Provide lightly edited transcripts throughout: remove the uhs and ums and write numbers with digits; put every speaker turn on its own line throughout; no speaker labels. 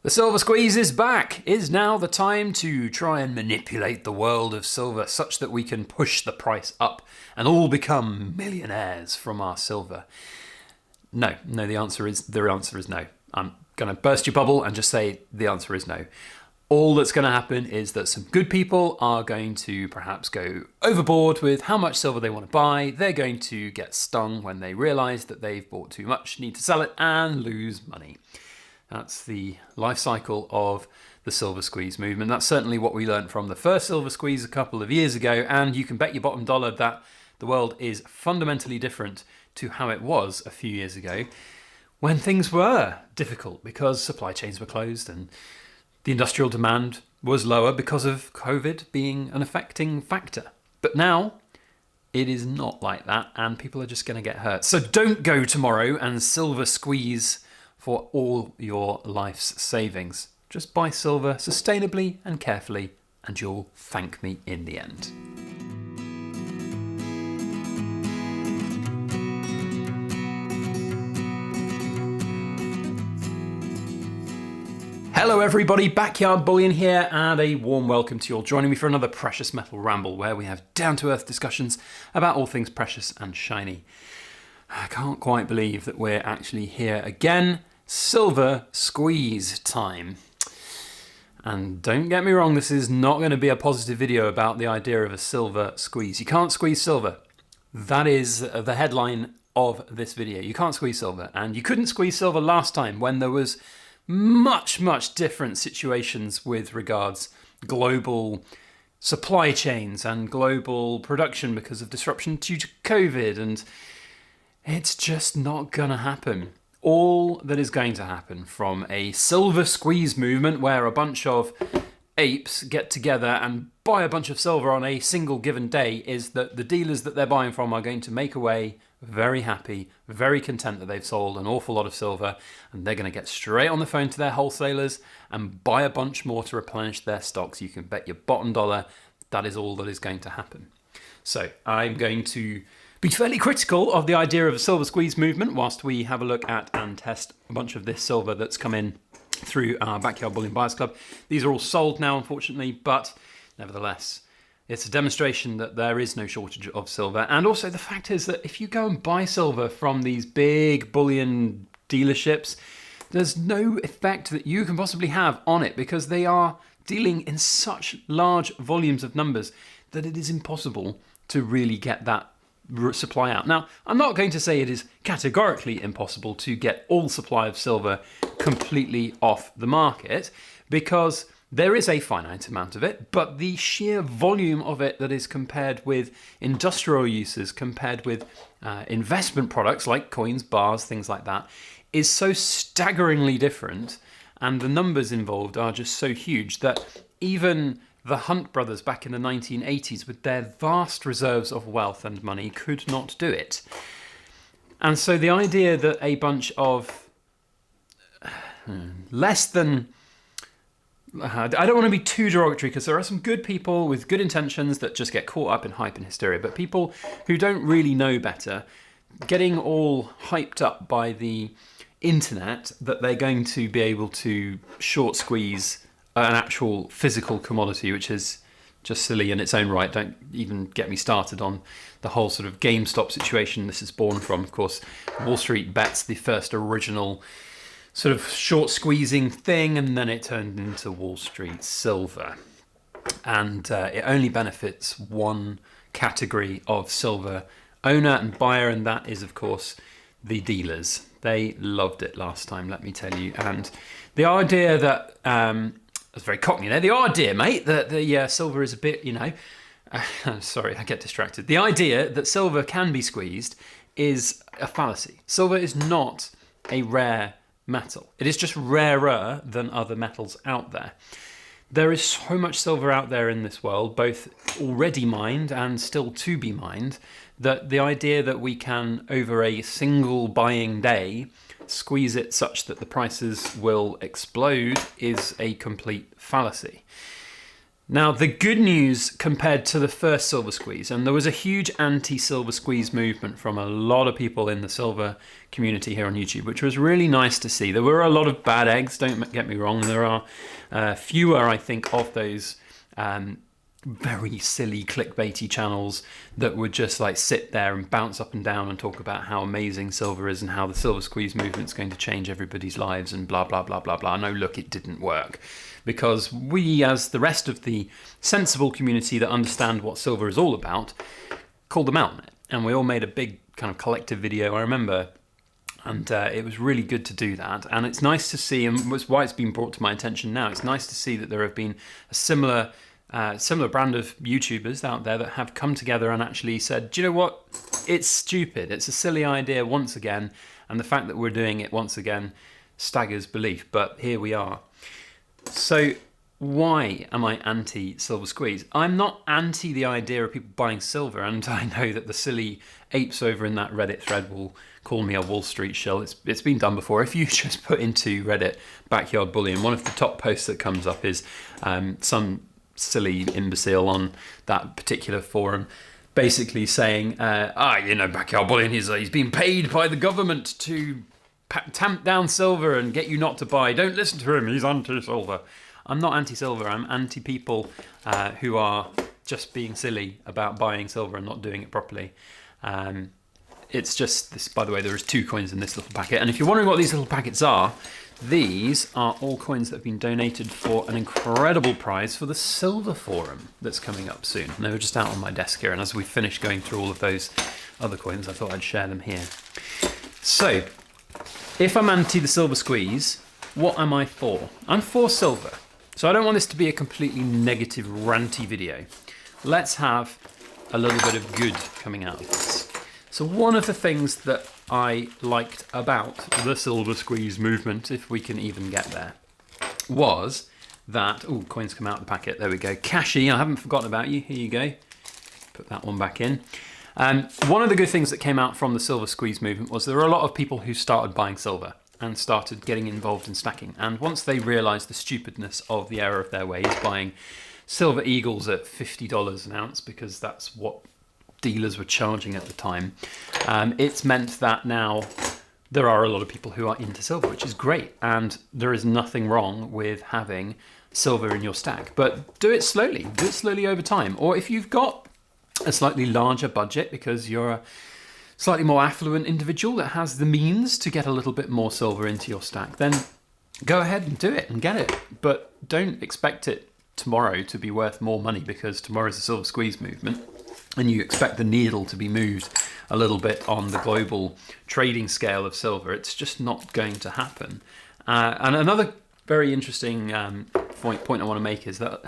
The silver squeeze is back. Is now the time to try and manipulate the world of silver such that we can push the price up and all become millionaires from our silver? No, the answer is no. I'm going to burst your bubble and just say the answer is no. All that's going to happen is that some good people are going to perhaps go overboard with how much silver they want to buy. They're going to get stung when they realise that they've bought too much, need to sell it and lose money. That's the life cycle of the silver squeeze movement. That's certainly what we learned from the first silver squeeze a couple of years ago, and you can bet your bottom dollar that the world is fundamentally different to how it was a few years ago when things were difficult because supply chains were closed and the industrial demand was lower because of COVID being an affecting factor. But now it is not like that, and people are just going to get hurt. So don't go tomorrow and silver squeeze for all your life's savings. Just buy silver sustainably and carefully, and you'll thank me in the end. Hello everybody, Backyard Bullion here, and a warm welcome to you all joining me for another Precious Metal Ramble, where we have down-to-earth discussions about all things precious and shiny. I can't quite believe that we're actually here again. Silver squeeze time. And don't get me wrong, this is not going to be a positive video about the idea of a silver squeeze. You can't squeeze silver. That is the headline of this video. You can't squeeze silver. And you couldn't squeeze silver last time when there was much different situations with regards global supply chains and global production because of disruption due to COVID, and it's just not gonna happen. All that is going to happen from a silver squeeze movement where a bunch of apes get together and buy a bunch of silver on a single given day is that the dealers that they're buying from are going to make away very happy, very content that they've sold an awful lot of silver, and they're going to get straight on the phone to their wholesalers and buy a bunch more to replenish their stocks. You can bet your bottom dollar that is all that is going to happen. So I'm going to be fairly critical of the idea of a silver squeeze movement whilst we have a look at and test a bunch of this silver that's come in through our Backyard Bullion Buyers Club. These are all sold now, unfortunately, but nevertheless, it's a demonstration that there is no shortage of silver. And also the fact is that if you go and buy silver from these big bullion dealerships, there's no effect that you can possibly have on it because they are dealing in such large volumes of numbers that it is impossible to really get that supply out. Now, I'm not going to say it is categorically impossible to get all supply of silver completely off the market, because there is a finite amount of it, but the sheer volume of it that is compared with industrial uses, compared with investment products like coins, bars, things like that, is so staggeringly different, and the numbers involved are just so huge that even the Hunt brothers back in the 1980s, with their vast reserves of wealth and money, could not do it. And so the idea that a bunch of less than... I don't want to be too derogatory because there are some good people with good intentions that just get caught up in hype and hysteria, but people who don't really know better, getting all hyped up by the internet that they're going to be able to short squeeze an actual physical commodity, which is just silly in its own right. Don't even get me started on the whole sort of GameStop situation this is born from. Of course, Wall Street Bets, the first original sort of short squeezing thing, and then it turned into Wall Street Silver. And it only benefits one category of silver owner and buyer, and that is, of course, the dealers. They loved it last time, let me tell you. And the idea that... that's very cockney there. The idea, mate, that the silver is a bit, sorry, I get distracted. The idea that silver can be squeezed is a fallacy. Silver is not a rare metal. It is just rarer than other metals out there. There is so much silver out there in this world, both already mined and still to be mined, that the idea that we can, over a single buying day, squeeze it such that the prices will explode is a complete fallacy. Now, the good news compared to the first silver squeeze, and there was a huge anti-silver squeeze movement from a lot of people in the silver community here on YouTube, which was really nice to see. There were a lot of bad eggs, don't get me wrong. There are fewer, I think, of those very silly clickbaity channels that would just like sit there and bounce up and down and talk about how amazing silver is and how the silver squeeze movement's going to change everybody's lives and blah, blah, blah, blah, blah. No, look, it didn't work. Because we, as the rest of the sensible community that understand what silver is all about, called them out on it. And we all made a big kind of collective video, I remember, and it was really good to do that. And it's nice to see, and that's why it's been brought to my attention now, it's nice to see that there have been a similar brand of YouTubers out there that have come together and actually said, do you know what, it's stupid, it's a silly idea once again, and the fact that we're doing it once again staggers belief, but here we are. So why am I anti-silver squeeze? I'm not anti the idea of people buying silver, and I know that the silly apes over in that Reddit thread will call me a Wall Street shill. It's been done before. If you just put into Reddit backyard bullion, one of the top posts that comes up is some silly imbecile on that particular forum basically saying, backyard bullion, he's been paid by the government to tamp down silver and get you not to buy. Don't listen to him, he's anti-silver. I'm not anti-silver, I'm anti-people who are just being silly about buying silver and not doing it properly. It's just this, by the way, there is 2 coins in this little packet, and if you're wondering what these little packets are, these are all coins that have been donated for an incredible prize for the Silver Forum that's coming up soon. And they were just out on my desk here, and as we finish going through all of those other coins, I thought I'd share them here. So, if I'm anti the silver squeeze, what am I for? I'm for silver. So I don't want this to be a completely negative, ranty video. Let's have a little bit of good coming out of this. So one of the things that I liked about the silver squeeze movement, if we can even get there, was that, coins come out of the packet, there we go. Cashy, I haven't forgotten about you, here you go. Put that one back in. One of the good things that came out from the silver squeeze movement was there were a lot of people who started buying silver and started getting involved in stacking. And once they realised the stupidness of the error of their ways, buying silver eagles at $50 an ounce, because that's what dealers were charging at the time, it's meant that now there are a lot of people who are into silver, which is great. And there is nothing wrong with having silver in your stack, but do it slowly over time. Or if you've got a slightly larger budget because you're a slightly more affluent individual that has the means to get a little bit more silver into your stack, then go ahead and do it and get it. But don't expect it tomorrow to be worth more money because tomorrow's a silver squeeze movement and you expect the needle to be moved a little bit on the global trading scale of silver. It's just not going to happen. And another very interesting point I want to make is that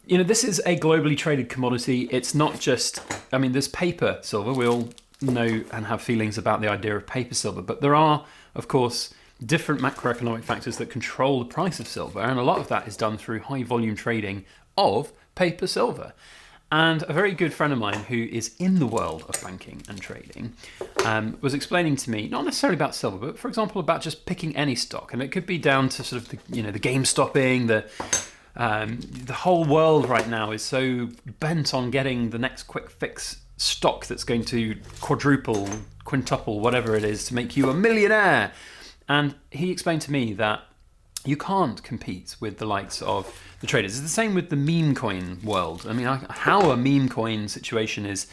this is a globally traded commodity. It's not just, there's paper silver. We all know and have feelings about the idea of paper silver, but there are, of course, different macroeconomic factors that control the price of silver, and a lot of that is done through high volume trading of paper silver. And a very good friend of mine who is in the world of banking and trading was explaining to me, not necessarily about silver, but for example, about just picking any stock. And it could be down to sort of the game stopping, the whole world right now is so bent on getting the next quick fix stock that's going to quadruple, quintuple, whatever it is, to make you a millionaire. And he explained to me that you can't compete with the likes of the traders. It's the same with the meme coin world. How a meme coin situation is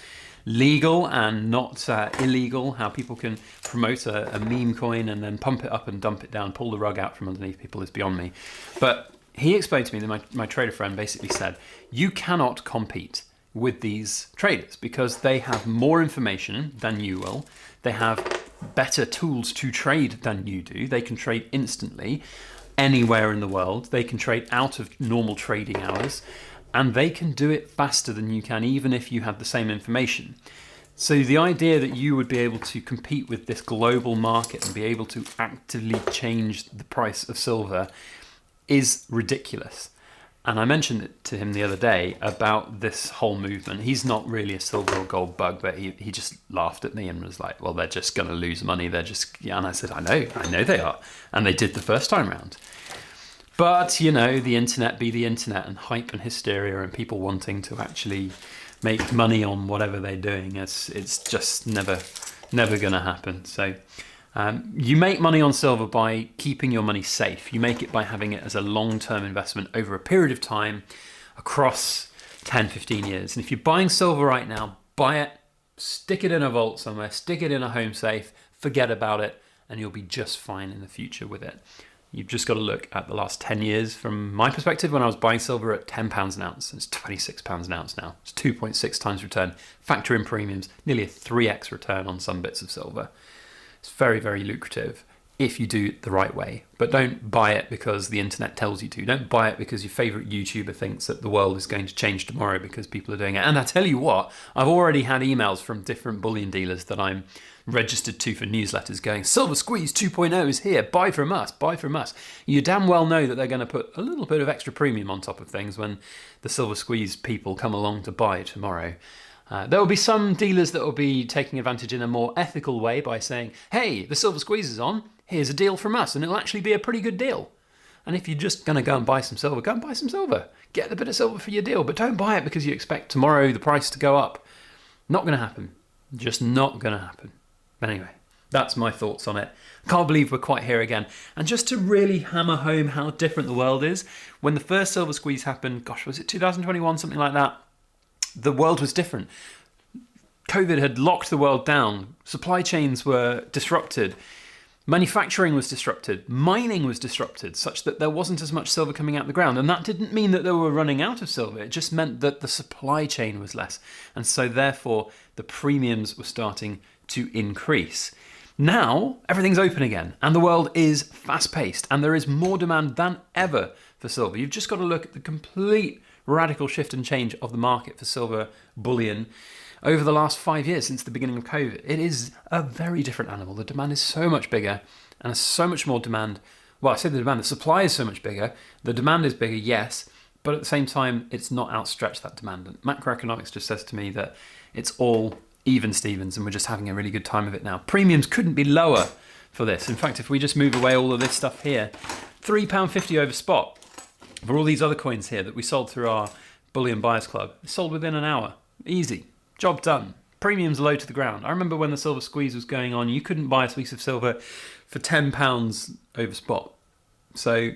legal and not illegal, how people can promote a meme coin and then pump it up and dump it down, pull the rug out from underneath people is beyond me. But he explained to me that my trader friend basically said, you cannot compete with these traders because they have more information than you will. They have better tools to trade than you do. They can trade instantly anywhere in the world. They can trade out of normal trading hours, and they can do it faster than you can, even if you have the same information. So the idea that you would be able to compete with this global market and be able to actively change the price of silver is ridiculous. And I mentioned it to him the other day about this whole movement. He's not really a silver or gold bug, but he just laughed at me and was like, well, they're just going to lose money. And I said, I know they are. And they did the first time round. But, you know, the internet be the internet, and hype and hysteria and people wanting to actually make money on whatever they're doing. It's just never going to happen. So you make money on silver by keeping your money safe. You make it by having it as a long-term investment over a period of time across 10, 15 years. And if you're buying silver right now, buy it, stick it in a vault somewhere, stick it in a home safe, forget about it, and you'll be just fine in the future with it. You've just got to look at the last 10 years. From my perspective, when I was buying silver at £10 an ounce, it's £26 an ounce now. It's 2.6 times return. Factor in premiums, nearly a 3x return on some bits of silver. It's very, very lucrative if you do it the right way. But don't buy it because the internet tells you to. Don't buy it because your favorite YouTuber thinks that the world is going to change tomorrow because people are doing it. And I tell you what, I've already had emails from different bullion dealers that I'm registered to for newsletters going, Silver Squeeze 2.0 is here, buy from us, buy from us. You damn well know that they're going to put a little bit of extra premium on top of things when the Silver Squeeze people come along to buy tomorrow. There will be some dealers that will be taking advantage in a more ethical way by saying, hey, the Silver Squeeze is on, here's a deal from us, and it'll actually be a pretty good deal. And if you're just going to go and buy some silver, go and buy some silver. Get a bit of silver for your deal, but don't buy it because you expect tomorrow the price to go up. Not going to happen. Just not going to happen. Anyway, that's my thoughts on it. Can't believe we're quite here again. And just to really hammer home how different the world is, when the first Silver Squeeze happened, gosh, was it 2021, something like that? The world was different. COVID had locked the world down. Supply chains were disrupted. Manufacturing was disrupted. Mining was disrupted, such that there wasn't as much silver coming out of the ground. And that didn't mean that they were running out of silver. It just meant that the supply chain was less. And so therefore, the premiums were starting to increase. Now, everything's open again, and the world is fast-paced, and there is more demand than ever for silver. You've just got to look at the complete radical shift and change of the market for silver bullion over the last 5 years since the beginning of COVID. It is a very different animal. The demand is so much bigger, and there's so much more demand. Well, I say the supply is so much bigger. The demand is bigger, yes, but at the same time, it's not outstretched that demand. And macroeconomics just says to me that it's all even Stevens, and we're just having a really good time of it now. Premiums couldn't be lower for this. In fact, if we just move away all of this stuff here, £3.50 over spot for all these other coins here that we sold through our Bullion Buyers Club. Sold within an hour. Easy. Job done. Premiums low to the ground. I remember when the Silver Squeeze was going on, you couldn't buy a piece of silver for £10 over spot. So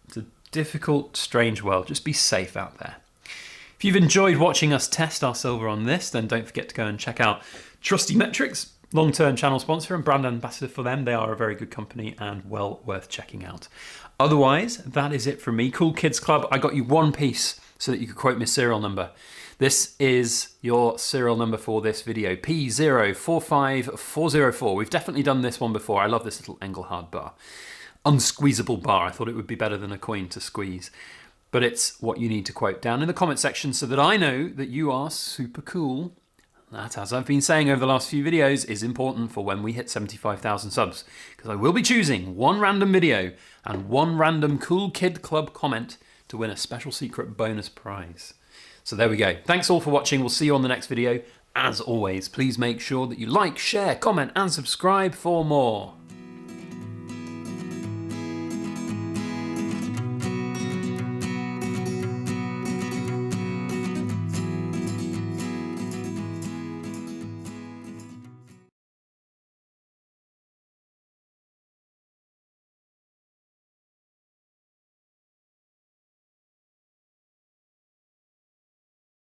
it's a difficult, strange world. Just be safe out there. If you've enjoyed watching us test our silver on this, then don't forget to go and check out Trusty Metrics, long-term channel sponsor and brand ambassador for them. They are a very good company and well worth checking out. Otherwise, that is it from me. Cool Kids Club, I got you one piece so that you could quote me a serial number. This is your serial number for this video, P045404. We've definitely done this one before. I love this little Engelhard bar. Unsqueezable bar. I thought it would be better than a coin to squeeze. But it's what you need to quote down in the comment section so that I know that you are super cool. That, as I've been saying over the last few videos, is important for when we hit 75,000 subs. Because I will be choosing one random video and one random Cool Kid Club comment to win a special secret bonus prize. So there we go. Thanks all for watching. We'll see you on the next video. As always, please make sure that you like, share, comment and subscribe for more.